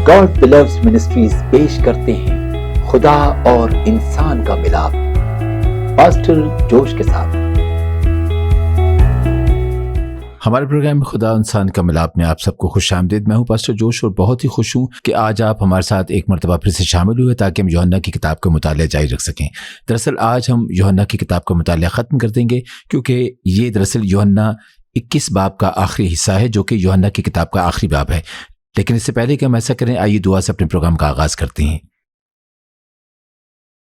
God believes ministries پیش کرتے ہیں خدا اور انسان کا ملاپ، پاسٹر جوش کے ساتھ۔ ہمارے پروگرام میں خدا انسان کا ملاپ میں آپ سب کو خوش آمدید۔ میں ہوں پاسٹر جوش اور بہت ہی خوش ہوں کہ آج آپ ہمارے ساتھ ایک مرتبہ پھر سے شامل ہوئے تاکہ ہم یوحنا کی کتاب کا مطالعہ جاری رکھ سکیں۔ دراصل آج ہم یوحنا کی کتاب کا مطالعہ ختم کر دیں گے کیونکہ یہ دراصل یوحنا 21 باب کا آخری حصہ ہے جو کہ یوحنا کی کتاب کا آخری باب ہے۔ لیکن اس سے پہلے کہ ہم ایسا کریں، آئیے دعا سے اپنے پروگرام کا آغاز کرتے ہیں۔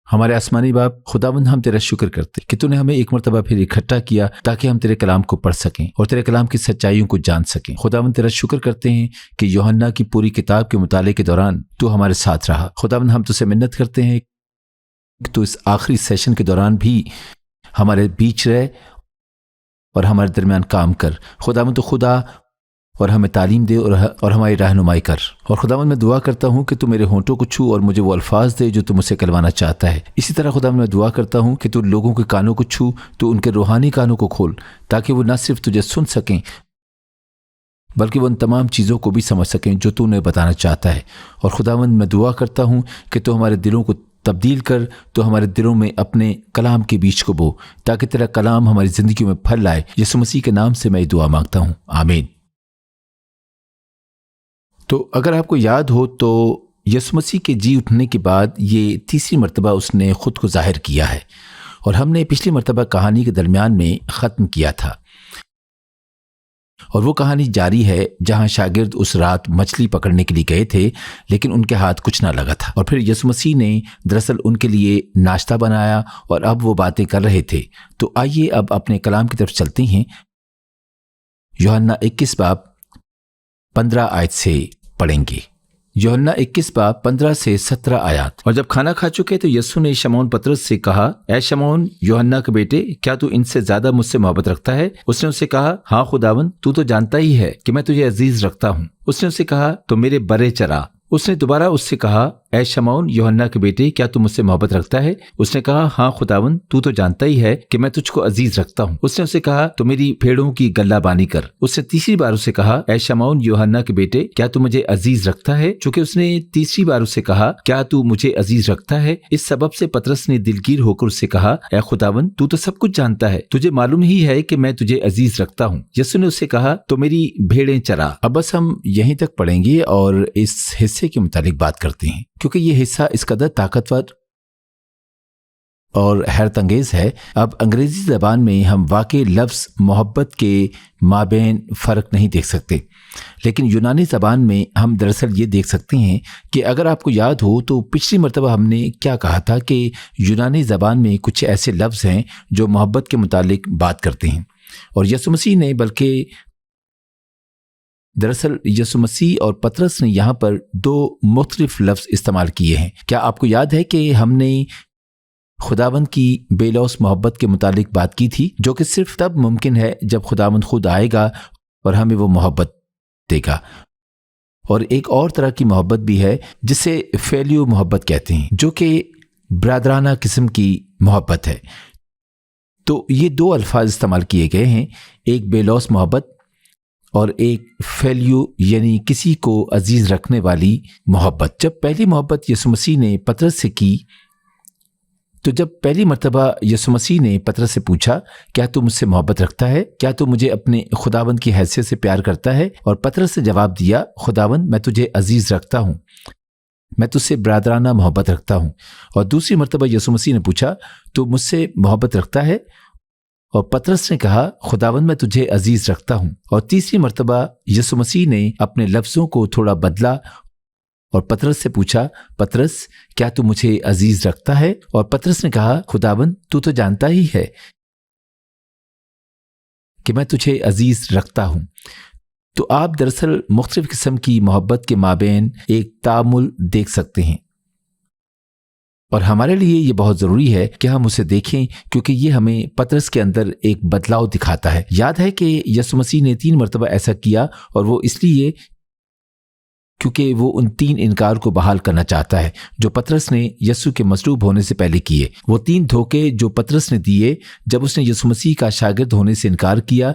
ہمارے آسمانی باپ، خداوند ہم تیرا شکر کرتے کہ تو نے ہمیں ایک مرتبہ پھر اکٹھا کیا تاکہ ہم تیرے کلام کو پڑھ سکیں اور تیرے کلام کی سچائیوں کو جان سکیں۔ خداوند تیرا شکر کرتے ہیں کہ یوحنا کی پوری کتاب کے مطالعے کے دوران تو ہمارے ساتھ رہا۔ خداوند ہم تجھ سے منت کرتے ہیں کہ تو اس آخری سیشن کے دوران بھی ہمارے بیچ رہ اور ہمارے درمیان کام کر۔ خداوند تو خدا اور ہمیں تعلیم دے اور ہماری رہنمائی کر۔ اور خداوند میں دعا کرتا ہوں کہ تو میرے ہونٹوں کو چھو اور مجھے وہ الفاظ دے جو تو مجھ سے کلوانا چاہتا ہے۔ اسی طرح خداوند میں دعا کرتا ہوں کہ تو لوگوں کے کانوں کو چھو، تو ان کے روحانی کانوں کو کھول تاکہ وہ نہ صرف تجھے سن سکیں بلکہ وہ ان تمام چیزوں کو بھی سمجھ سکیں جو تو انہیں بتانا چاہتا ہے۔ اور خداوند میں دعا کرتا ہوں کہ تو ہمارے دلوں کو تبدیل کر، تو ہمارے دلوں میں اپنے کلام کے بیج کو بو تاکہ تیرا کلام ہماری زندگیوں میں پھل لائے۔ یسوع مسیح کے نام سے میں یہ دعا مانگتا ہوں، آمین۔ تو اگر آپ کو یاد ہو تو یسوع مسیح کے جی اٹھنے کے بعد یہ تیسری مرتبہ اس نے خود کو ظاہر کیا ہے، اور ہم نے پچھلی مرتبہ کہانی کے درمیان میں ختم کیا تھا، اور وہ کہانی جاری ہے جہاں شاگرد اس رات مچھلی پکڑنے کے لیے گئے تھے لیکن ان کے ہاتھ کچھ نہ لگا تھا، اور پھر یسوع مسیح نے دراصل ان کے لیے ناشتہ بنایا اور اب وہ باتیں کر رہے تھے۔ تو آئیے اب اپنے کلام کی طرف چلتے ہیں۔ یوحنا 21 باب 15 آیت سے پڑھیں گے۔ یوحنا 21 باب 15 سے 17 آیات۔ اور جب کھانا کھا چکے تو یسوع نے شمعون پطرس سے کہا، اے شمعون یوحنا کے بیٹے، کیا تو ان سے زیادہ مجھ سے محبت رکھتا ہے؟ اس نے اس سے کہا، ہاں خداوند، تو جانتا ہی ہے کہ میں تجھے عزیز رکھتا ہوں۔ اس نے اس سے کہا، تو میرے برے چرا۔ اس نے دوبارہ اس سے کہا، اے شمعون یوحنا کے بیٹے، کیا تو مجھ سے محبت رکھتا ہے؟ اس نے کہا، ہاں خداوند، تو جانتا ہی ہے کہ میں تجھ کو عزیز رکھتا ہوں۔ اس نے اس سے کہا، تو میری بھیڑوں کی گلہ بانی کر۔ اس نے تیسری بار اسے کہا، اے شمعون یوحنا کے بیٹے، کیا تو مجھے عزیز رکھتا ہے؟ چونکہ اس نے تیسری بار اسے کہا، کیا تو مجھے عزیز رکھتا ہے، اس سبب سے پطرس نے دلگیر ہو کر اس سے کہا، اے خداوند، تو سب کچھ جانتا ہے، تجھے معلوم ہی ہے کہ میں تجھے عزیز رکھتا ہوں۔ یسوع نے اس سے کہا، تو میری بھیڑیں چرا۔ اب بس ہم یہیں تک پڑھیں گے اور اس حصے کے متعلق بات کرتے ہیں کیونکہ یہ حصہ اس قدر طاقتور اور حیرت انگیز ہے۔ اب انگریزی زبان میں ہم واقعی لفظ محبت کے مابین فرق نہیں دیکھ سکتے، لیکن یونانی زبان میں ہم دراصل یہ دیکھ سکتے ہیں کہ اگر آپ کو یاد ہو تو پچھلی مرتبہ ہم نے کیا کہا تھا کہ یونانی زبان میں کچھ ایسے لفظ ہیں جو محبت کے متعلق بات کرتے ہیں، اور یسوع مسیح نے بلکہ دراصل یسوع مسیح اور پطرس نے یہاں پر دو مختلف لفظ استعمال کیے ہیں۔ کیا آپ کو یاد ہے کہ ہم نے خداوند کی بے لوث محبت کے متعلق بات کی تھی جو کہ صرف تب ممکن ہے جب خداوند خود آئے گا اور ہمیں وہ محبت دے گا، اور ایک اور طرح کی محبت بھی ہے جسے فیلیو محبت کہتے ہیں جو کہ برادرانہ قسم کی محبت ہے۔ تو یہ دو الفاظ استعمال کیے گئے ہیں، ایک بے لوث محبت اور ایک فیلیو یعنی کسی کو عزیز رکھنے والی محبت۔ جب پہلی محبت یسوع مسیح نے پطرس سے کی تو جب پہلی مرتبہ یسوع مسیح نے پطرس سے پوچھا، کیا تو مجھ سے محبت رکھتا ہے؟ کیا تو مجھے اپنے خداوند کی حیثیت سے پیار کرتا ہے؟ اور پطرس نے جواب دیا، خداوند میں تجھے عزیز رکھتا ہوں، میں تجھ سے برادرانہ محبت رکھتا ہوں۔ اور دوسری مرتبہ یسوع مسیح نے پوچھا، تو مجھ سے محبت رکھتا ہے؟ اور پطرس نے کہا، خداوند میں تجھے عزیز رکھتا ہوں۔ اور تیسری مرتبہ یسوع مسیح نے اپنے لفظوں کو تھوڑا بدلا اور پطرس سے پوچھا، پطرس کیا تو مجھے عزیز رکھتا ہے؟ اور پطرس نے کہا، خداوند تو جانتا ہی ہے کہ میں تجھے عزیز رکھتا ہوں۔ تو آپ دراصل مختلف قسم کی محبت کے مابین ایک تعامل دیکھ سکتے ہیں، اور ہمارے لیے یہ بہت ضروری ہے کہ ہم اسے دیکھیں کیونکہ یہ ہمیں پطرس کے اندر ایک بدلاؤ دکھاتا ہے۔ یاد ہے کہ یسوع مسیح نے 3 مرتبہ ایسا کیا، اور وہ اس لیے کیونکہ وہ ان 3 انکار کو بحال کرنا چاہتا ہے جو پطرس نے یسوع کے مصلوب ہونے سے پہلے کیے۔ وہ 3 دھوکے جو پطرس نے دیے جب اس نے یسوع مسیح کا شاگرد ہونے سے انکار کیا،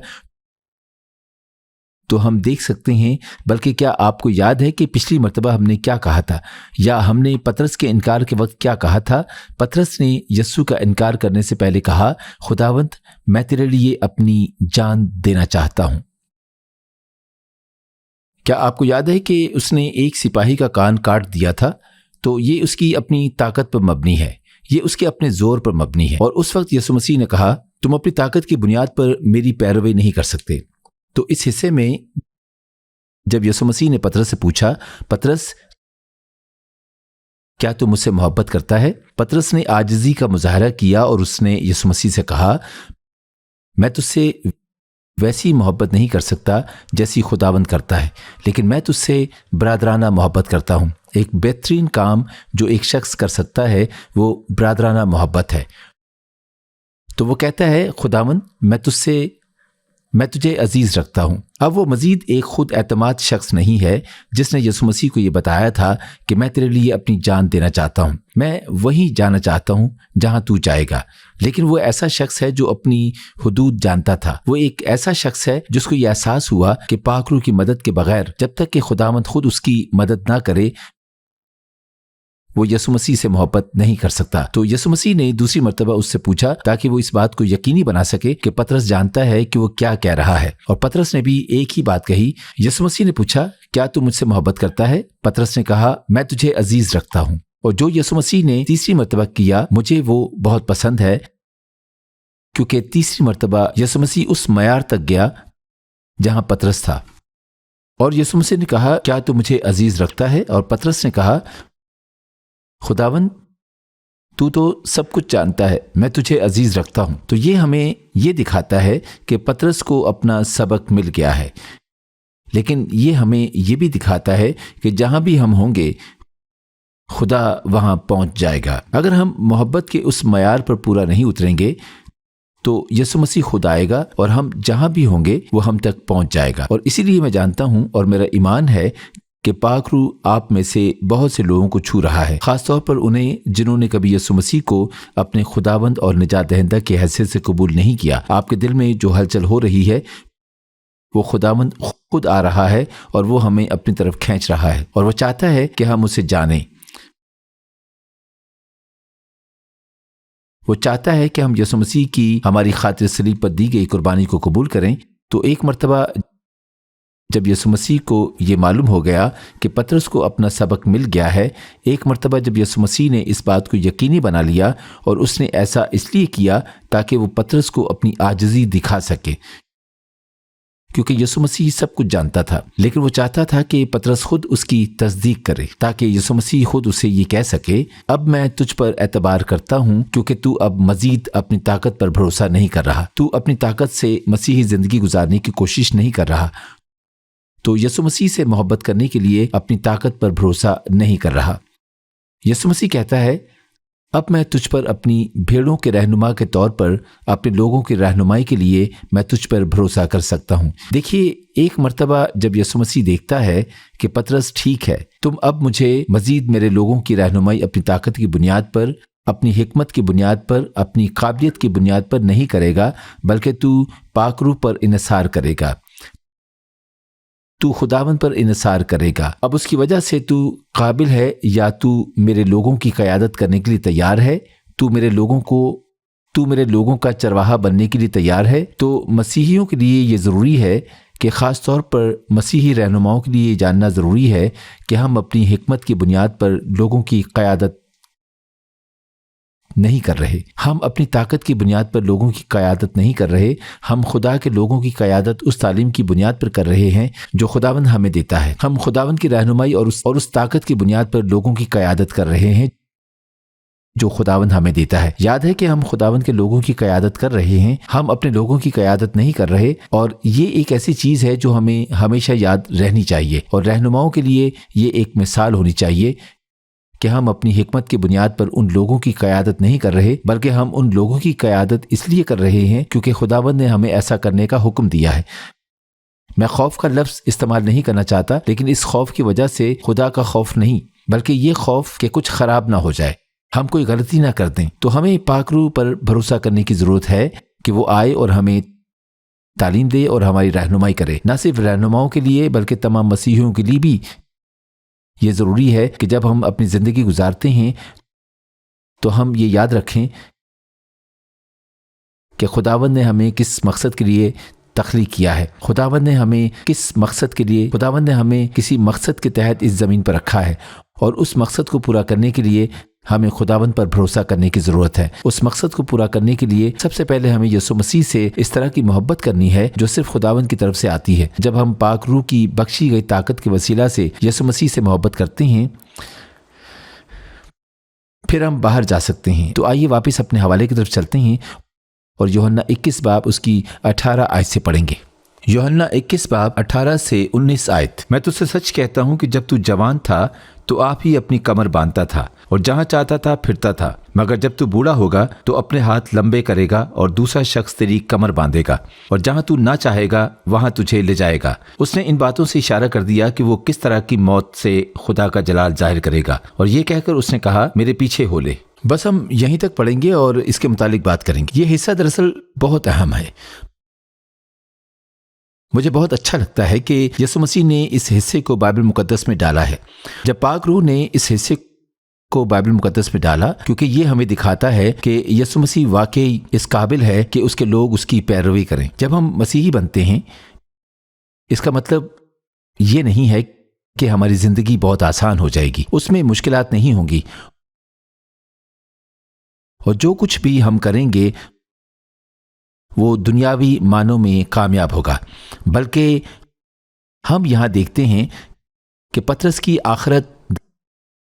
تو ہم دیکھ سکتے ہیں، بلکہ کیا آپ کو یاد ہے کہ پچھلی مرتبہ ہم نے کیا کہا تھا، یا ہم نے پطرس کے انکار کے وقت کیا کہا تھا؟ پطرس نے یسوع کا انکار کرنے سے پہلے کہا، خداوند میں تیرے لیے اپنی جان دینا چاہتا ہوں۔ کیا آپ کو یاد ہے کہ اس نے ایک سپاہی کا کان کاٹ دیا تھا؟ تو یہ اس کی اپنی طاقت پر مبنی ہے، یہ اس کے اپنے زور پر مبنی ہے، اور اس وقت یسوع مسیح نے کہا، تم اپنی طاقت کی بنیاد پر میری پیروی نہیں کر سکتے۔ تو اس حصے میں جب یسوع مسیح نے پطرس سے پوچھا، پطرس کیا تو مجھ سے محبت کرتا ہے؟ پطرس نے عاجزی کا مظاہرہ کیا اور اس نے یسوع مسیح سے کہا، میں تجھ سے ویسی محبت نہیں کر سکتا جیسی خداوند کرتا ہے، لیکن میں تجھ سے برادرانہ محبت کرتا ہوں۔ ایک بہترین کام جو ایک شخص کر سکتا ہے وہ برادرانہ محبت ہے۔ تو وہ کہتا ہے، خداوند میں تجھے عزیز رکھتا ہوں۔ اب وہ مزید ایک خود اعتماد شخص نہیں ہے جس نے یسوع مسیح کو یہ بتایا تھا کہ میں تیرے لیے اپنی جان دینا چاہتا ہوں، میں وہیں جانا چاہتا ہوں جہاں تو جائے گا۔ لیکن وہ ایسا شخص ہے جو اپنی حدود جانتا تھا، وہ ایک ایسا شخص ہے جس کو یہ احساس ہوا کہ پاک روح کی مدد کے بغیر جب تک کہ خداوند خود اس کی مدد نہ کرے وہ یسوع مسیح سے محبت نہیں کر سکتا۔ تو یسوع مسیح نے دوسری مرتبہ اس سے پوچھا تاکہ وہ اس بات کو یقینی بنا سکے کہ پطرس جانتا ہے کہ وہ کیا کہہ رہا ہے، اور پطرس نے بھی ایک ہی بات کہی۔ یسوع مسیح نے پوچھا، کیا تو مجھ سے محبت کرتا ہے؟ پطرس نے کہا، میں تجھے عزیز رکھتا ہوں۔ اور جو یسوع مسیح نے تیسری مرتبہ کیا مجھے وہ بہت پسند ہے، کیونکہ تیسری مرتبہ یسوع مسیح اس معیار تک گیا جہاں پطرس تھا، اور یسوع مسیح نے کہا، کیا تو مجھے عزیز رکھتا ہے؟ اور پطرس نے کہا، خداوند تو سب کچھ جانتا ہے، میں تجھے عزیز رکھتا ہوں۔ تو یہ ہمیں یہ دکھاتا ہے کہ پطرس کو اپنا سبق مل گیا ہے، لیکن یہ ہمیں یہ بھی دکھاتا ہے کہ جہاں بھی ہم ہوں گے خدا وہاں پہنچ جائے گا۔ اگر ہم محبت کے اس معیار پر پورا نہیں اتریں گے تو یسوع مسیح خود آئے گا اور ہم جہاں بھی ہوں گے وہ ہم تک پہنچ جائے گا۔ اور اسی لیے میں جانتا ہوں اور میرا ایمان ہے کہ پاک روح آپ میں سے بہت سے لوگوں کو چھو رہا ہے، خاص طور پر انہیں جنہوں نے کبھی یسوع مسیح کو اپنے خداوند اور نجات دہندہ کی حیثیت سے قبول نہیں کیا۔ آپ کے دل میں جو ہلچل ہو رہی ہے وہ خداوند خود آ رہا ہے اور وہ ہمیں اپنی طرف کھینچ رہا ہے، اور وہ چاہتا ہے کہ ہم اسے جانیں۔ وہ چاہتا ہے کہ ہم یسوع مسیح کی ہماری خاطر صلیب پر دی گئی قربانی کو قبول کریں۔ تو ایک مرتبہ جب یسوع مسیح کو یہ معلوم ہو گیا کہ پطرس کو اپنا سبق مل گیا ہے، ایک مرتبہ جب یسوع مسیح نے اس بات کو یقینی بنا لیا، اور اس نے ایسا اس لیے کیا تاکہ وہ پطرس کو اپنی عاجزی دکھا سکے، کیونکہ یسوع مسیح سب کچھ جانتا تھا، لیکن وہ چاہتا تھا کہ پطرس خود اس کی تصدیق کرے تاکہ یسوع مسیح خود اسے یہ کہہ سکے، اب میں تجھ پر اعتبار کرتا ہوں کیونکہ تو اب مزید اپنی طاقت پر بھروسہ نہیں کر رہا، تو اپنی طاقت سے مسیحی زندگی گزارنے کی کوشش نہیں کر رہا، تو یسوع مسیح سے محبت کرنے کے لیے اپنی طاقت پر بھروسہ نہیں کر رہا۔ یسوع مسیح کہتا ہے، اب میں تجھ پر اپنی بھیڑوں کے رہنما کے طور پر اپنے لوگوں کی رہنمائی کے لیے میں تجھ پر بھروسہ کر سکتا ہوں۔ دیکھیے، ایک مرتبہ جب یسوع مسیح دیکھتا ہے کہ پطرس ٹھیک ہے، تم اب مجھے مزید میرے لوگوں کی رہنمائی اپنی طاقت کی بنیاد پر، اپنی حکمت کی بنیاد پر، اپنی قابلیت کی بنیاد پر نہیں کرے گا، بلکہ تو پاک روح پر انحصار کرے گا، تو خداوند پر انحصار کرے گا۔ اب اس کی وجہ سے تو قابل ہے، یا تو میرے لوگوں کی قیادت کرنے کے لیے تیار ہے، تو میرے لوگوں کا چرواہا بننے کے لیے تیار ہے۔ تو مسیحیوں کے لیے یہ ضروری ہے کہ خاص طور پر مسیحی رہنماؤں کے لیے یہ جاننا ضروری ہے کہ ہم اپنی حکمت کی بنیاد پر لوگوں کی قیادت نہیں کر رہے، ہم اپنی طاقت کی بنیاد پر لوگوں کی قیادت نہیں کر رہے، ہم خدا کے لوگوں کی قیادت اس تعلیم کی بنیاد پر کر رہے ہیں جو خداوند ہمیں دیتا ہے۔ ہم خداوند کی رہنمائی اور اس طاقت کی بنیاد پر لوگوں کی قیادت کر رہے ہیں جو خداوند ہمیں دیتا ہے۔ یاد ہے کہ ہم خداوند کے لوگوں کی قیادت کر رہے ہیں، ہم اپنے لوگوں کی قیادت نہیں کر رہے، اور یہ ایک ایسی چیز ہے جو ہمیں ہمیشہ یاد رہنی چاہیے، اور رہنماؤں کے لیے یہ ایک مثال ہونی چاہیے کہ ہم اپنی حکمت کی بنیاد پر ان لوگوں کی قیادت نہیں کر رہے، بلکہ ہم ان لوگوں کی قیادت اس لیے کر رہے ہیں کیونکہ خداوند نے ہمیں ایسا کرنے کا حکم دیا ہے۔ میں خوف کا لفظ استعمال نہیں کرنا چاہتا، لیکن اس خوف کی وجہ سے خدا کا خوف نہیں، بلکہ یہ خوف کہ کچھ خراب نہ ہو جائے، ہم کوئی غلطی نہ کر دیں۔ تو ہمیں پاک روح پر بھروسہ کرنے کی ضرورت ہے کہ وہ آئے اور ہمیں تعلیم دے اور ہماری رہنمائی کرے۔ نہ صرف رہنماؤں کے لیے بلکہ تمام مسیحیوں کے لیے بھی یہ ضروری ہے کہ جب ہم اپنی زندگی گزارتے ہیں تو ہم یہ یاد رکھیں کہ خداوند نے ہمیں کس مقصد کے لیے تخلیق کیا ہے، خداوند نے ہمیں کسی مقصد کے تحت اس زمین پر رکھا ہے، اور اس مقصد کو پورا کرنے کے لیے ہمیں خداوند پر بھروسہ کرنے کی ضرورت ہے۔ اس مقصد کو پورا کرنے کے لیے سب سے پہلے ہمیں یسوع مسیح سے اس طرح کی محبت کرنی ہے جو صرف خداوند کی طرف سے آتی ہے۔ جب ہم پاک روح کی بخشی گئی طاقت کے وسیلہ سے یسوع مسیح سے محبت کرتے ہیں، پھر ہم باہر جا سکتے ہیں۔ تو آئیے واپس اپنے حوالے کی طرف چلتے ہیں اور یوحنا 21 باب اس کی 18 آیت سے پڑھیں گے۔ یوحنا 21 باب 18 سے 19 آیت۔ میں تجھ سے سچ کہتا ہوں کہ جب تو جوان تھا تو آپ ہی اپنی کمر باندھتا تھا اور جہاں چاہتا تھا پھرتا تھا، مگر جب تو بوڑھا ہوگا تو اپنے ہاتھ لمبے کرے گا اور دوسرا شخص تیری کمر باندھے گا اور جہاں تو نہ چاہے گا وہاں تجھے لے جائے گا۔ اس نے ان باتوں سے اشارہ کر دیا کہ وہ کس طرح کی موت سے خدا کا جلال ظاہر کرے گا، اور یہ کہہ کر اس نے کہا میرے پیچھے ہو لے۔ بس ہم یہیں تک پڑھیں گے اور اس کے متعلق بات کریں گے۔ یہ حصہ دراصل بہت اہم ہے۔ مجھے بہت اچھا لگتا ہے کہ یسوع مسیح نے اس حصے کو بائبل مقدس میں ڈالا ہے۔ جب پاک روح نے اس حصے کو بائبل مقدس میں ڈالا کیونکہ یہ ہمیں دکھاتا ہے کہ یسوع مسیح واقعی اس قابل ہے کہ اس کے لوگ اس کی پیروی کریں۔ جب ہم مسیحی بنتے ہیں، اس کا مطلب یہ نہیں ہے کہ ہماری زندگی بہت آسان ہو جائے گی، اس میں مشکلات نہیں ہوں گی، اور جو کچھ بھی ہم کریں گے وہ دنیاوی معنوں میں کامیاب ہوگا، بلکہ ہم یہاں دیکھتے ہیں کہ پطرس کی آخرت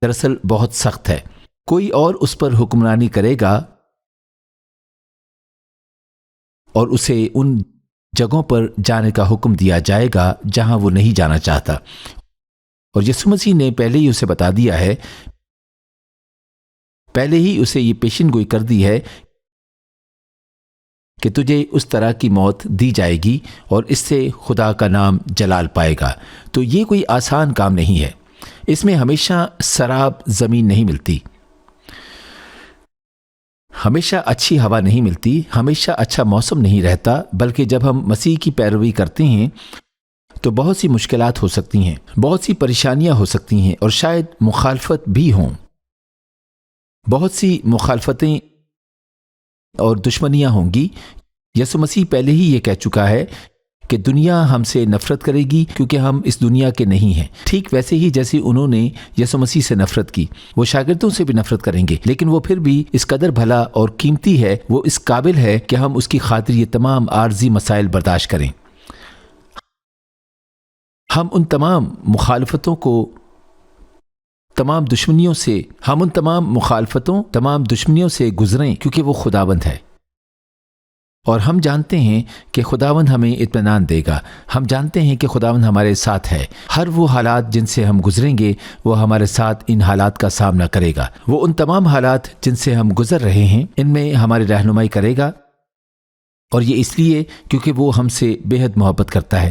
دراصل بہت سخت ہے۔ کوئی اور اس پر حکمرانی کرے گا اور اسے ان جگہوں پر جانے کا حکم دیا جائے گا جہاں وہ نہیں جانا چاہتا، اور یسوع مسیح نے پہلے ہی اسے بتا دیا ہے، پہلے ہی اسے یہ پیشن گوئی کر دی ہے کہ تجھے اس طرح کی موت دی جائے گی اور اس سے خدا کا نام جلال پائے گا۔ تو یہ کوئی آسان کام نہیں ہے، اس میں ہمیشہ سراب زمین نہیں ملتی، ہمیشہ اچھی ہوا نہیں ملتی، ہمیشہ اچھا موسم نہیں رہتا، بلکہ جب ہم مسیح کی پیروی کرتے ہیں تو بہت سی مشکلات ہو سکتی ہیں، بہت سی پریشانیاں ہو سکتی ہیں، اور شاید مخالفت بھی ہوں، بہت سی مخالفتیں اور دشمنیاں ہوں گی۔ یسوع مسیح پہلے ہی یہ کہہ چکا ہے کہ دنیا ہم سے نفرت کرے گی کیونکہ ہم اس دنیا کے نہیں ہیں، ٹھیک ویسے ہی جیسے انہوں نے یسوع مسیح سے نفرت کی، وہ شاگردوں سے بھی نفرت کریں گے، لیکن وہ پھر بھی اس قدر بھلا اور قیمتی ہے، وہ اس قابل ہے کہ ہم اس کی خاطر یہ تمام عارضی مسائل برداشت کریں۔ ہم ان تمام مخالفتوں کو، تمام دشمنیوں سے گزریں کیونکہ وہ خداوند ہے، اور ہم جانتے ہیں کہ خداوند ہمیں اطمینان دے گا، ہم جانتے ہیں کہ خداوند ہمارے ساتھ ہے، ہر وہ حالات جن سے ہم گزریں گے وہ ہمارے ساتھ ان حالات کا سامنا کرے گا، وہ ان تمام حالات جن سے ہم گزر رہے ہیں ان میں ہماری رہنمائی کرے گا، اور یہ اس لیے کیونکہ وہ ہم سے بے حد محبت کرتا ہے۔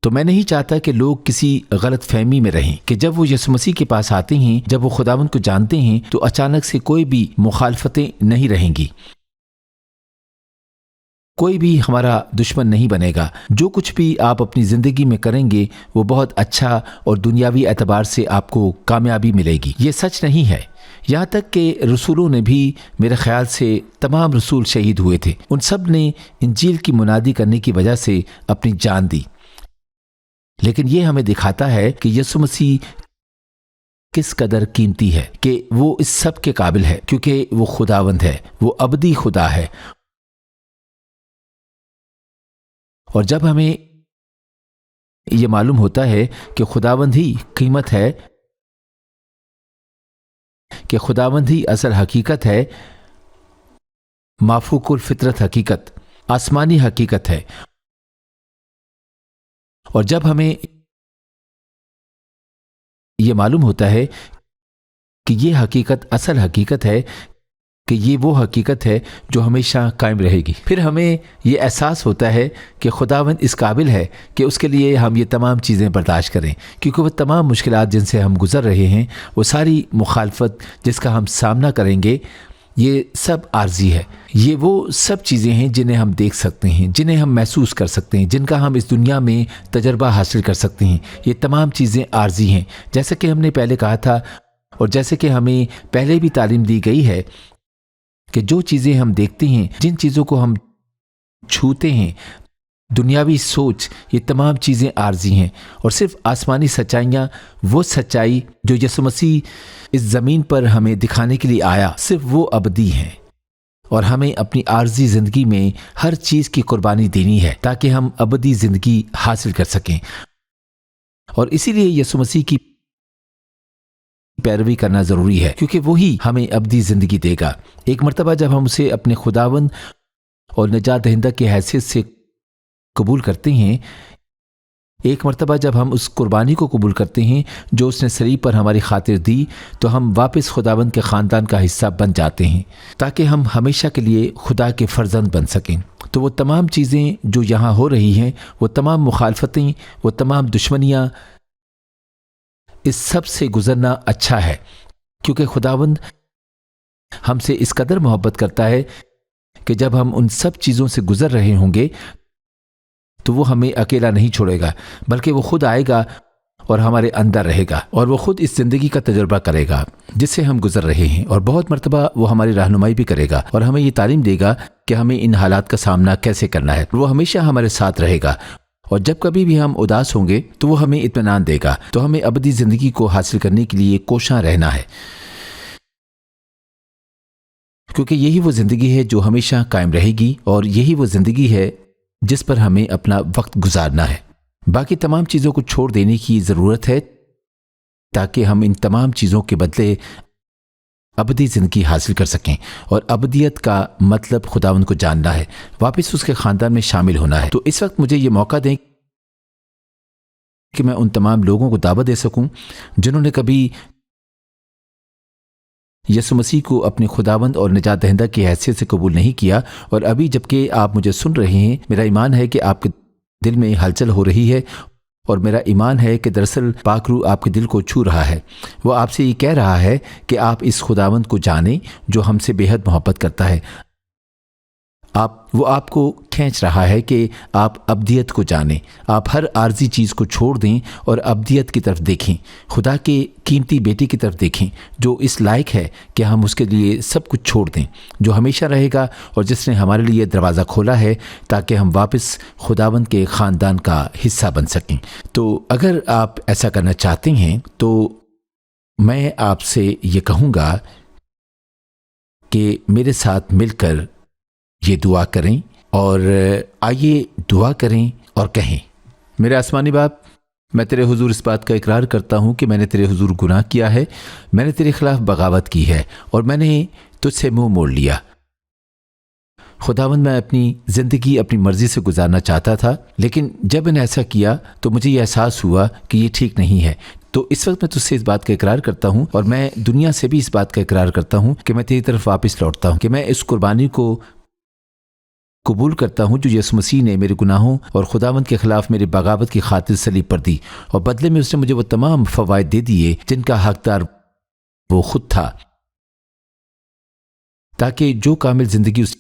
تو میں نہیں چاہتا کہ لوگ کسی غلط فہمی میں رہیں کہ جب وہ یسوع مسیح کے پاس آتے ہیں، جب وہ خداوند کو جانتے ہیں تو اچانک سے کوئی بھی مخالفتیں نہیں رہیں گی، کوئی بھی ہمارا دشمن نہیں بنے گا۔ جو کچھ بھی آپ اپنی زندگی میں کریں گے وہ بہت اچھا اور دنیاوی اعتبار سے آپ کو کامیابی ملے گی۔ یہ سچ نہیں ہے، یہاں تک کہ رسولوں نے بھی، میرے خیال سے تمام رسول شہید ہوئے تھے، ان سب نے انجیل کی منادی کرنے کی وجہ سے اپنی جان دی، لیکن یہ ہمیں دکھاتا ہے کہ یسوع مسیح کس قدر قیمتی ہے، کہ وہ اس سب کے قابل ہے کیونکہ وہ خداوند ہے، وہ ابدی خدا ہے، اور جب ہمیں یہ معلوم ہوتا ہے کہ خداوند ہی قیمت ہے، کہ خداوند ہی اصل حقیقت ہے، مافوق الفطرت حقیقت، آسمانی حقیقت ہے، اور جب ہمیں یہ معلوم ہوتا ہے کہ یہ حقیقت اصل حقیقت ہے، کہ یہ وہ حقیقت ہے جو ہمیشہ قائم رہے گی، پھر ہمیں یہ احساس ہوتا ہے کہ خداوند اس قابل ہے کہ اس کے لیے ہم یہ تمام چیزیں برداشت کریں، کیونکہ وہ تمام مشکلات جن سے ہم گزر رہے ہیں، وہ ساری مخالفت جس کا ہم سامنا کریں گے، یہ سب عارضی ہے۔ یہ وہ سب چیزیں ہیں جنہیں ہم دیکھ سکتے ہیں، جنہیں ہم محسوس کر سکتے ہیں، جن کا ہم اس دنیا میں تجربہ حاصل کر سکتے ہیں۔ یہ تمام چیزیں عارضی ہیں، جیسا کہ ہم نے پہلے کہا تھا اور جیسے کہ ہمیں پہلے بھی تعلیم دی گئی ہے کہ جو چیزیں ہم دیکھتے ہیں، جن چیزوں کو ہم چھوتے ہیں، دنیاوی سوچ، یہ تمام چیزیں عارضی ہیں، اور صرف آسمانی سچائیاں، وہ سچائی جو یسوع مسیح اس زمین پر ہمیں دکھانے کے لیے آیا، صرف وہ ابدی ہیں، اور ہمیں اپنی عارضی زندگی میں ہر چیز کی قربانی دینی ہے تاکہ ہم ابدی زندگی حاصل کر سکیں۔ اور اسی لیے یسوع مسیح کی پیروی کرنا ضروری ہے، کیونکہ وہی ہمیں ابدی زندگی دے گا۔ ایک مرتبہ جب ہم اسے اپنے خداوند اور نجات دہندہ کی حیثیت سے قبول کرتے ہیں، ایک مرتبہ جب ہم اس قربانی کو قبول کرتے ہیں جو اس نے صلیب پر ہماری خاطر دی، تو ہم واپس خداوند کے خاندان کا حصہ بن جاتے ہیں تاکہ ہم ہمیشہ کے لیے خدا کے فرزند بن سکیں۔ تو وہ تمام چیزیں جو یہاں ہو رہی ہیں، وہ تمام مخالفتیں، وہ تمام دشمنیاں، اس سب سے گزرنا اچھا ہے، کیونکہ خداوند ہم سے اس قدر محبت کرتا ہے کہ جب ہم ان سب چیزوں سے گزر رہے ہوں گے تو وہ ہمیں اکیلا نہیں چھوڑے گا، بلکہ وہ خود آئے گا اور ہمارے اندر رہے گا، اور وہ خود اس زندگی کا تجربہ کرے گا جس سے ہم گزر رہے ہیں، اور بہت مرتبہ وہ ہماری رہنمائی بھی کرے گا اور ہمیں یہ تعلیم دے گا کہ ہمیں ان حالات کا سامنا کیسے کرنا ہے۔ وہ ہمیشہ ہمارے ساتھ رہے گا، اور جب کبھی بھی ہم اداس ہوں گے تو وہ ہمیں اطمینان دے گا۔ تو ہمیں ابدی زندگی کو حاصل کرنے کے لیے کوشاں رہنا ہے، کیونکہ یہی وہ زندگی ہے جو ہمیشہ قائم رہے گی، اور یہی وہ زندگی ہے جس پر ہمیں اپنا وقت گزارنا ہے۔ باقی تمام چیزوں کو چھوڑ دینے کی ضرورت ہے تاکہ ہم ان تمام چیزوں کے بدلے ابدی زندگی حاصل کر سکیں، اور ابدیت کا مطلب خداوند کو جاننا ہے، واپس اس کے خاندان میں شامل ہونا ہے۔ تو اس وقت مجھے یہ موقع دیں کہ میں ان تمام لوگوں کو دعوت دے سکوں جنہوں نے کبھی یسوع مسیح کو اپنے خداوند اور نجات دہندہ کی حیثیت سے قبول نہیں کیا، اور ابھی جبکہ آپ مجھے سن رہے ہیں، میرا ایمان ہے کہ آپ کے دل میں ہلچل ہو رہی ہے، اور میرا ایمان ہے کہ دراصل پاک روح آپ کے دل کو چھو رہا ہے۔ وہ آپ سے یہ کہہ رہا ہے کہ آپ اس خداوند کو جانیں جو ہم سے بے حد محبت کرتا ہے۔ وہ آپ کو کھینچ رہا ہے کہ آپ ابدیت کو جانیں، آپ ہر عارضی چیز کو چھوڑ دیں اور ابدیت کی طرف دیکھیں، خدا کے قیمتی بیٹے کی طرف دیکھیں جو اس لائق ہے کہ ہم اس کے لیے سب کچھ چھوڑ دیں، جو ہمیشہ رہے گا اور جس نے ہمارے لیے دروازہ کھولا ہے تاکہ ہم واپس خداوند کے خاندان کا حصہ بن سکیں۔ تو اگر آپ ایسا کرنا چاہتے ہیں تو میں آپ سے یہ کہوں گا کہ میرے ساتھ مل کر یہ دعا کریں، اور آئیے دعا کریں اور کہیں، میرے آسمانی باپ، میں تیرے حضور اس بات کا اقرار کرتا ہوں کہ میں نے تیرے حضور گناہ کیا ہے، میں نے تیرے خلاف بغاوت کی ہے، اور میں نے تجھ سے منہ موڑ لیا۔ خداوند، میں اپنی زندگی اپنی مرضی سے گزارنا چاہتا تھا، لیکن جب میں نے ایسا کیا تو مجھے یہ احساس ہوا کہ یہ ٹھیک نہیں ہے۔ تو اس وقت میں تجھ سے اس بات کا اقرار کرتا ہوں، اور میں دنیا سے بھی اس بات کا اقرار کرتا ہوں کہ میں تیری طرف واپس لوٹتا ہوں، کہ میں اس قربانی کو قبول کرتا ہوں جو یسوع مسیح نے میرے گناہوں اور خداوند کے خلاف میرے بغاوت کی خاطر صلیب پر دی، اور بدلے میں اس نے مجھے وہ تمام فوائد دے دیے جن کا حقدار وہ خود تھا، تاکہ جو کامل زندگی اس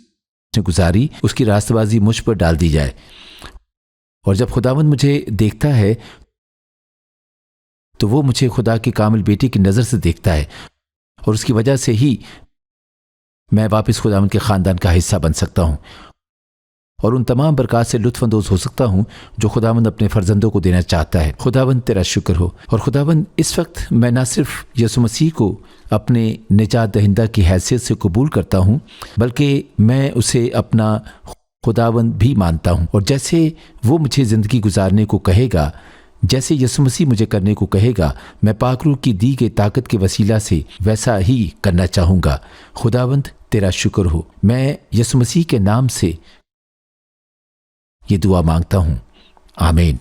نے گزاری اس کی راستہ بازی مجھ پر ڈال دی جائے۔ اور جب خداوند مجھے دیکھتا ہے تو وہ مجھے خدا کے کامل بیٹے کی نظر سے دیکھتا ہے، اور اس کی وجہ سے ہی میں واپس خداوند کے خاندان کا حصہ بن سکتا ہوں، اور ان تمام برکات سے لطف اندوز ہو سکتا ہوں جو خداوند اپنے فرزندوں کو دینا چاہتا ہے۔ خداوند تیرا شکر ہو، اور خداوند اس وقت میں نہ صرف یسوع مسیح کو اپنے نجات دہندہ کی حیثیت سے قبول کرتا ہوں، بلکہ میں اسے اپنا خداوند بھی مانتا ہوں، اور جیسے وہ مجھے زندگی گزارنے کو کہے گا، جیسے یسوع مسیح مجھے کرنے کو کہے گا، میں پاک روح کی دی گئی طاقت کے وسیلہ سے ویسا ہی کرنا چاہوں گا۔ خداوند تیرا شکر ہو، میں یسوع مسیح کے نام سے یہ دعا مانگتا ہوں، آمین۔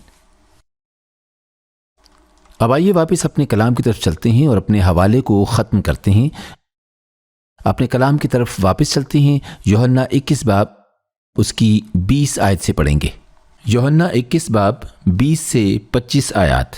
اب آئیے واپس اپنے کلام کی طرف چلتے ہیں اور اپنے حوالے کو ختم کرتے ہیں۔ اپنے کلام کی طرف واپس چلتے ہیں۔ یوحنا 21 باب اس کی 20 آیت سے پڑھیں گے۔ یوحنا 21 باب 20 سے 25 آیات۔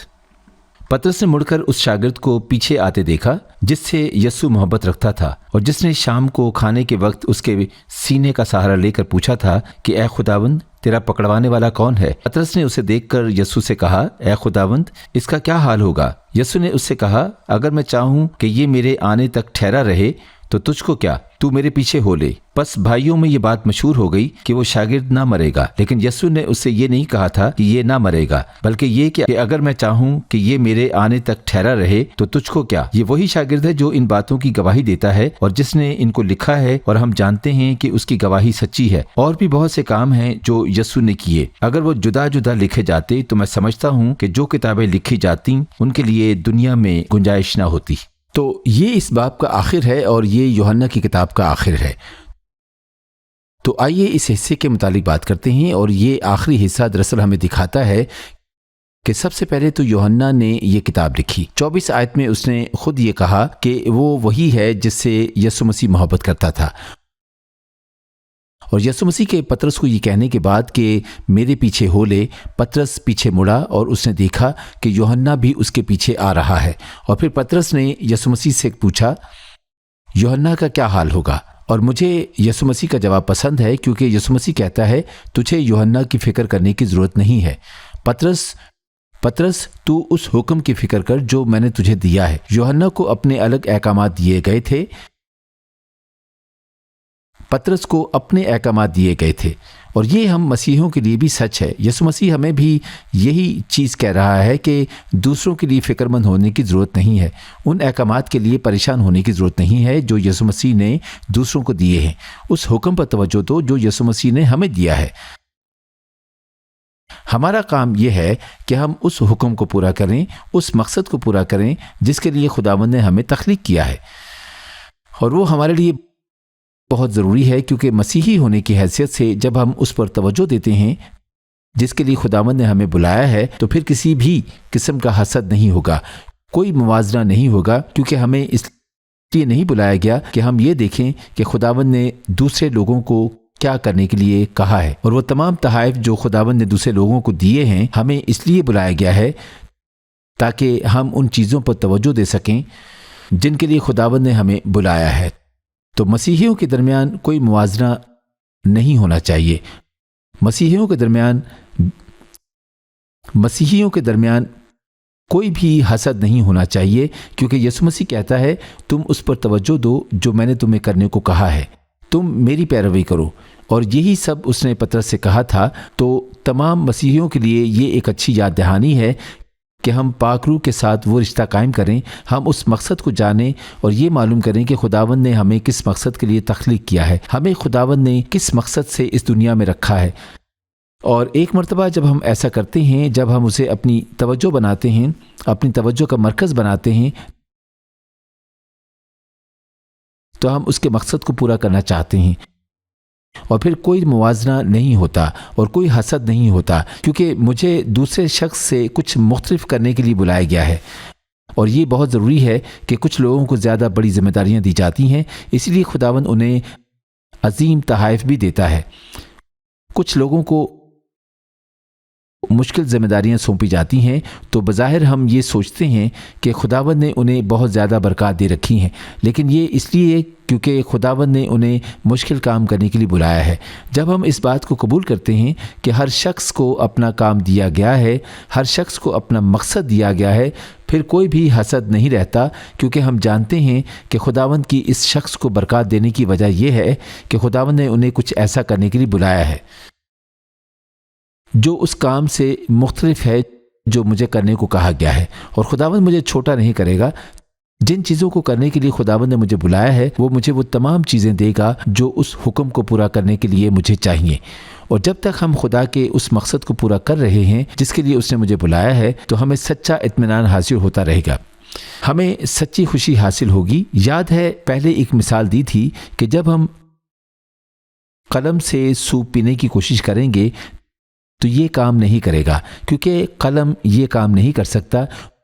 پطرس نے مڑ کر اس شاگرد کو پیچھے آتے دیکھا جس سے یسوع محبت رکھتا تھا اور جس نے شام کو کھانے کے وقت اس کے سینے کا سہارا لے کر پوچھا تھا کہ اے خداوند تیرا پکڑوانے والا کون ہے؟ پطرس نے اسے دیکھ کر یسوع سے کہا اے خداوند اس کا کیا حال ہوگا؟ یسوع نے اس سے کہا اگر میں چاہوں کہ یہ میرے آنے تک ٹھہرا رہے تو تجھ کو کیا، تو میرے پیچھے ہو لے۔ بس بھائیوں میں یہ بات مشہور ہو گئی کہ وہ شاگرد نہ مرے گا، لیکن یسوع نے اس سے یہ نہیں کہا تھا کہ یہ نہ مرے گا، بلکہ یہ کہ اگر میں چاہوں کہ یہ میرے آنے تک ٹھہرا رہے تو تجھ کو کیا۔ یہ وہی شاگرد ہے جو ان باتوں کی گواہی دیتا ہے اور جس نے ان کو لکھا ہے، اور ہم جانتے ہیں کہ اس کی گواہی سچی ہے۔ اور بھی بہت سے کام ہیں جو یسوع نے کیے، اگر وہ جدا جدا لکھے جاتے تو میں سمجھتا ہوں کہ جو کتابیں لکھی جاتی ان کے لیے دنیا میں گنجائش نہ ہوتی۔ تو یہ اس باب کا آخر ہے اور یہ یوحنا کی کتاب کا آخر ہے۔ تو آئیے اس حصے کے متعلق بات کرتے ہیں، اور یہ آخری حصہ دراصل ہمیں دکھاتا ہے کہ سب سے پہلے تو یوحنا نے یہ کتاب لکھی۔ 24 آیت میں اس نے خود یہ کہا کہ وہ وہی ہے جس سے یسوع مسیح محبت کرتا تھا، اور یسوع مسیح کے پطرس کو یہ کہنے کے بعد کہ میرے پیچھے ہو لے، پطرس پیچھے مڑا اور اس نے دیکھا کہ یوحنا بھی اس کے پیچھے آ رہا ہے، اور پھر پطرس نے یسوع مسیح سے پوچھا یوحنا کا کیا حال ہوگا؟ اور مجھے یسوع مسیح کا جواب پسند ہے، کیونکہ یسوع مسیح کہتا ہے تجھے یوحنا کی فکر کرنے کی ضرورت نہیں ہے، پطرس تو اس حکم کی فکر کر جو میں نے تجھے دیا ہے۔ یوحنا کو اپنے الگ احکامات دیے گئے تھے، پطرس کو اپنے احکامات دیے گئے تھے، اور یہ ہم مسیحیوں کے لیے بھی سچ ہے۔ یسوع مسیح ہمیں بھی یہی چیز کہہ رہا ہے کہ دوسروں کے لیے فکر مند ہونے کی ضرورت نہیں ہے، ان احکامات کے لیے پریشان ہونے کی ضرورت نہیں ہے جو یسوع مسیح نے دوسروں کو دیے ہیں۔ اس حکم پر توجہ دو جو یسوع مسیح نے ہمیں دیا ہے۔ ہمارا کام یہ ہے کہ ہم اس حکم کو پورا کریں، اس مقصد کو پورا کریں جس کے لیے خداوند نے ہمیں تخلیق کیا ہے، اور وہ ہمارے لیے بہت ضروری ہے، کیونکہ مسیحی ہونے کی حیثیت سے جب ہم اس پر توجہ دیتے ہیں جس کے لیے خداوند نے ہمیں بلایا ہے، تو پھر کسی بھی قسم کا حسد نہیں ہوگا، کوئی موازنہ نہیں ہوگا، کیونکہ ہمیں اس لیے نہیں بلایا گیا کہ ہم یہ دیکھیں کہ خداوند نے دوسرے لوگوں کو کیا کرنے کے لیے کہا ہے، اور وہ تمام تحائف جو خداوند نے دوسرے لوگوں کو دیے ہیں ہمیں اس لیے بلایا گیا ہے تاکہ ہم ان چیزوں پر توجہ دے سکیں جن کے لیے خداوند نے ہمیں بلایا ہے۔ تو مسیحیوں کے درمیان کوئی موازنہ نہیں ہونا چاہیے، مسیحیوں کے درمیان کوئی بھی حسد نہیں ہونا چاہیے، کیونکہ یسوع مسیح کہتا ہے تم اس پر توجہ دو جو میں نے تمہیں کرنے کو کہا ہے، تم میری پیروی کرو، اور یہی سب اس نے پطرس سے کہا تھا۔ تو تمام مسیحیوں کے لیے یہ ایک اچھی یاد دہانی ہے کہ ہم پاک روح کے ساتھ وہ رشتہ قائم کریں، ہم اس مقصد کو جانیں اور یہ معلوم کریں کہ خداوند نے ہمیں کس مقصد کے لیے تخلیق کیا ہے، ہمیں خداوند نے کس مقصد سے اس دنیا میں رکھا ہے۔ اور ایک مرتبہ جب ہم ایسا کرتے ہیں، جب ہم اسے اپنی توجہ بناتے ہیں، اپنی توجہ کا مرکز بناتے ہیں، تو ہم اس کے مقصد کو پورا کرنا چاہتے ہیں، اور پھر کوئی موازنہ نہیں ہوتا اور کوئی حسد نہیں ہوتا، کیونکہ مجھے دوسرے شخص سے کچھ مختلف کرنے کے لیے بلایا گیا ہے، اور یہ بہت ضروری ہے کہ کچھ لوگوں کو زیادہ بڑی ذمہ داریاں دی جاتی ہیں، اس لیے خداوند انہیں عظیم تحائف بھی دیتا ہے۔ کچھ لوگوں کو مشکل ذمہ داریاں سونپی جاتی ہیں تو بظاہر ہم یہ سوچتے ہیں کہ خداوند نے انہیں بہت زیادہ برکات دے رکھی ہیں، لیکن یہ اس لیے کیونکہ خداوند نے انہیں مشکل کام کرنے کے لیے بلایا ہے۔ جب ہم اس بات کو قبول کرتے ہیں کہ ہر شخص کو اپنا کام دیا گیا ہے، ہر شخص کو اپنا مقصد دیا گیا ہے، پھر کوئی بھی حسد نہیں رہتا، کیونکہ ہم جانتے ہیں کہ خداوند کی اس شخص کو برکات دینے کی وجہ یہ ہے کہ خداوند نے انہیں کچھ ایسا کرنے کے لیے بلایا ہے جو اس کام سے مختلف ہے جو مجھے کرنے کو کہا گیا ہے، اور خداوند مجھے چھوٹا نہیں کرے گا۔ جن چیزوں کو کرنے کے لیے خداوند نے مجھے بلایا ہے وہ مجھے وہ تمام چیزیں دے گا جو اس حکم کو پورا کرنے کے لیے مجھے چاہیے، اور جب تک ہم خدا کے اس مقصد کو پورا کر رہے ہیں جس کے لیے اس نے مجھے بلایا ہے تو ہمیں سچا اطمینان حاصل ہوتا رہے گا، ہمیں سچی خوشی حاصل ہوگی۔ یاد ہے پہلے ایک مثال دی تھی کہ جب ہم قلم سے سوپ پینے کی کوشش کریں گے تو یہ کام نہیں کرے گا، کیونکہ قلم یہ کام نہیں کر سکتا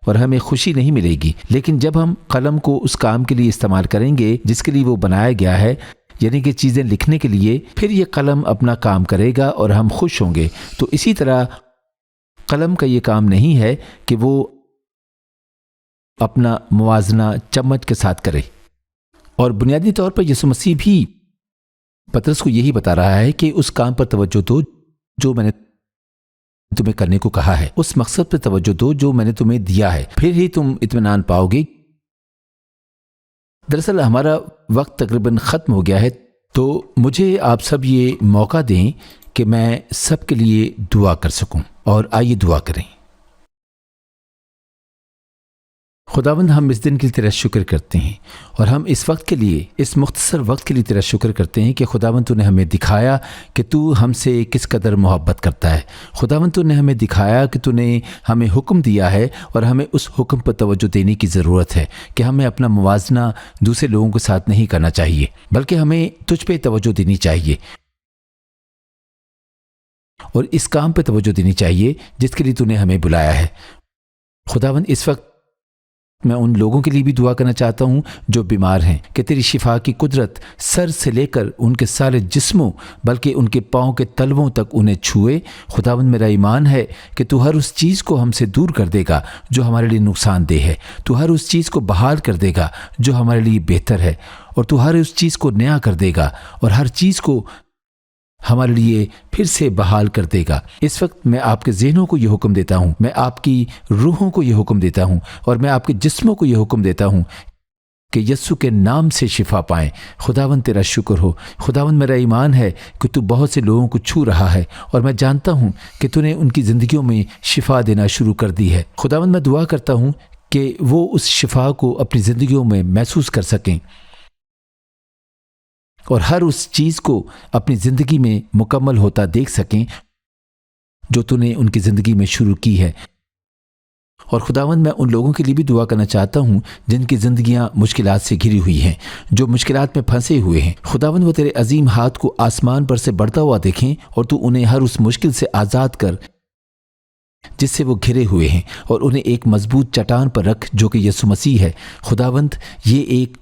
اور ہمیں خوشی نہیں ملے گی، لیکن جب ہم قلم کو اس کام کے لیے استعمال کریں گے جس کے لیے وہ بنایا گیا ہے، یعنی کہ چیزیں لکھنے کے لیے، پھر یہ قلم اپنا کام کرے گا اور ہم خوش ہوں گے۔ تو اسی طرح قلم کا یہ کام نہیں ہے کہ وہ اپنا موازنہ چمچ کے ساتھ کرے۔ اور بنیادی طور پر یسوع مسیح بھی پطرس کو یہی بتا رہا ہے کہ اس کام پر توجہ دو جو میں نے تمہیں کرنے کو کہا ہے، اس مقصد پر توجہ دو جو میں نے تمہیں دیا ہے، پھر ہی تم اطمینان پاؤ گے۔ دراصل ہمارا وقت تقریباً ختم ہو گیا ہے، تو مجھے آپ سب یہ موقع دیں کہ میں سب کے لیے دعا کر سکوں، اور آئیے دعا کریں۔ خداوند، ہم اس دن کے لیے تیرا شکر کرتے ہیں، اور ہم اس وقت کے لیے، اس مختصر وقت کے لیے تیرا شکر کرتے ہیں کہ خداوند تو نے ہمیں دکھایا کہ تو ہم سے کس قدر محبت کرتا ہے۔ خداوند تو نے ہمیں دکھایا کہ تو نے ہمیں حکم دیا ہے، اور ہمیں اس حکم پر توجہ دینے کی ضرورت ہے کہ ہمیں اپنا موازنہ دوسرے لوگوں کے ساتھ نہیں کرنا چاہیے، بلکہ ہمیں تجھ پہ توجہ دینی چاہیے، اور اس کام پہ توجہ دینی چاہیے جس کے لیے تو نے ہمیں بلایا ہے۔ خداوند، اس وقت میں ان لوگوں کے لیے بھی دعا کرنا چاہتا ہوں جو بیمار ہیں، کہ تیری شفا کی قدرت سر سے لے کر ان کے سارے جسموں، بلکہ ان کے پاؤں کے تلووں تک انہیں چھوئے۔ خداوند، میرا ایمان ہے کہ تو ہر اس چیز کو ہم سے دور کر دے گا جو ہمارے لیے نقصان دہ ہے، تو ہر اس چیز کو بحال کر دے گا جو ہمارے لیے بہتر ہے، اور تو ہر اس چیز کو نیا کر دے گا، اور ہر چیز کو ہمارے لیے پھر سے بحال کر دے گا۔ اس وقت میں آپ کے ذہنوں کو یہ حکم دیتا ہوں، میں آپ کی روحوں کو یہ حکم دیتا ہوں، اور میں آپ کے جسموں کو یہ حکم دیتا ہوں کہ یسوع کے نام سے شفا پائیں۔ خداوند، تیرا شکر ہو۔ خداوند، میرا ایمان ہے کہ تو بہت سے لوگوں کو چھو رہا ہے، اور میں جانتا ہوں کہ تو نے ان کی زندگیوں میں شفا دینا شروع کر دی ہے۔ خداوند، میں دعا کرتا ہوں کہ وہ اس شفا کو اپنی زندگیوں میں محسوس کر سکیں، اور ہر اس چیز کو اپنی زندگی میں مکمل ہوتا دیکھ سکیں جو تو نے ان کی زندگی میں شروع کی ہے۔ اور خداوند، میں ان لوگوں کے لیے بھی دعا کرنا چاہتا ہوں جن کی زندگیاں مشکلات سے گھری ہوئی ہیں، جو مشکلات میں پھنسے ہوئے ہیں۔ خداوند، وہ تیرے عظیم ہاتھ کو آسمان پر سے بڑھتا ہوا دیکھیں، اور تو انہیں ہر اس مشکل سے آزاد کر جس سے وہ گھرے ہوئے ہیں، اور انہیں ایک مضبوط چٹان پر رکھ جو کہ یسوع مسیح ہے۔ خداوند، یہ ایک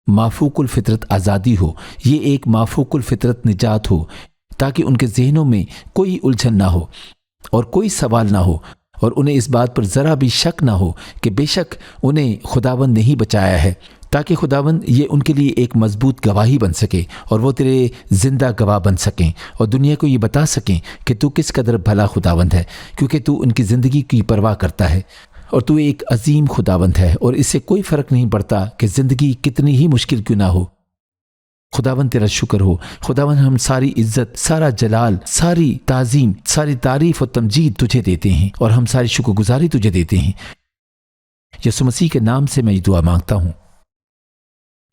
مافوق الفطرت آزادی ہو، یہ ایک مافوق الفطرت نجات ہو، تاکہ ان کے ذہنوں میں کوئی الجھن نہ ہو اور کوئی سوال نہ ہو، اور انہیں اس بات پر ذرا بھی شک نہ ہو کہ بے شک انہیں خداوند نہیں بچایا ہے، تاکہ خداوند یہ ان کے لیے ایک مضبوط گواہی بن سکے، اور وہ تیرے زندہ گواہ بن سکیں، اور دنیا کو یہ بتا سکیں کہ تو کس قدر بھلا خداوند ہے، کیونکہ تو ان کی زندگی کی پرواہ کرتا ہے، اور تو ایک عظیم خداوند ہے، اور اس سے کوئی فرق نہیں پڑتا کہ زندگی کتنی ہی مشکل کیوں نہ ہو۔ خداوند، تیرا شکر ہو۔ خداوند، ہم ساری عزت، سارا جلال، ساری تعظیم، ساری تعریف اور تمجید تجھے دیتے ہیں، اور ہم ساری شکر گزاری تجھے دیتے ہیں۔ یسوع مسیح کے نام سے میں یہ دعا مانگتا ہوں،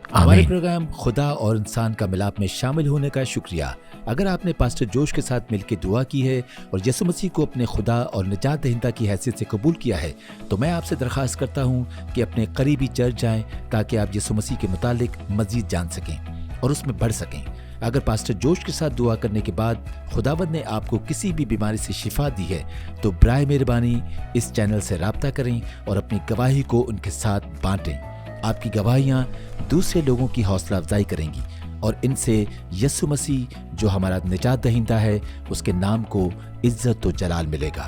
ہمارے پروگرام خدا اور انسان کا ملاپ میں شامل ہونے کا شکریہ۔ اگر آپ نے پاسٹر جوش کے ساتھ مل کے دعا کی ہے اور یسوع مسیح کو اپنے خدا اور نجات دہندہ کی حیثیت سے قبول کیا ہے، تو میں آپ سے درخواست کرتا ہوں کہ اپنے قریبی چرچ جائیں تاکہ آپ یسوع مسیح کے متعلق مزید جان سکیں اور اس میں بڑھ سکیں۔ اگر پاسٹر جوش کے ساتھ دعا کرنے کے بعد خداوند نے آپ کو کسی بھی بیماری سے شفا دی ہے، تو برائے مہربانی اس چینل سے رابطہ کریں اور اپنی گواہی کو ان کے ساتھ بانٹیں۔ آپ کی گواہیاں دوسرے لوگوں کی حوصلہ افزائی کریں گی، اور ان سے یسوع مسیح جو ہمارا نجات دہندہ ہے، اس کے نام کو عزت و جلال ملے گا۔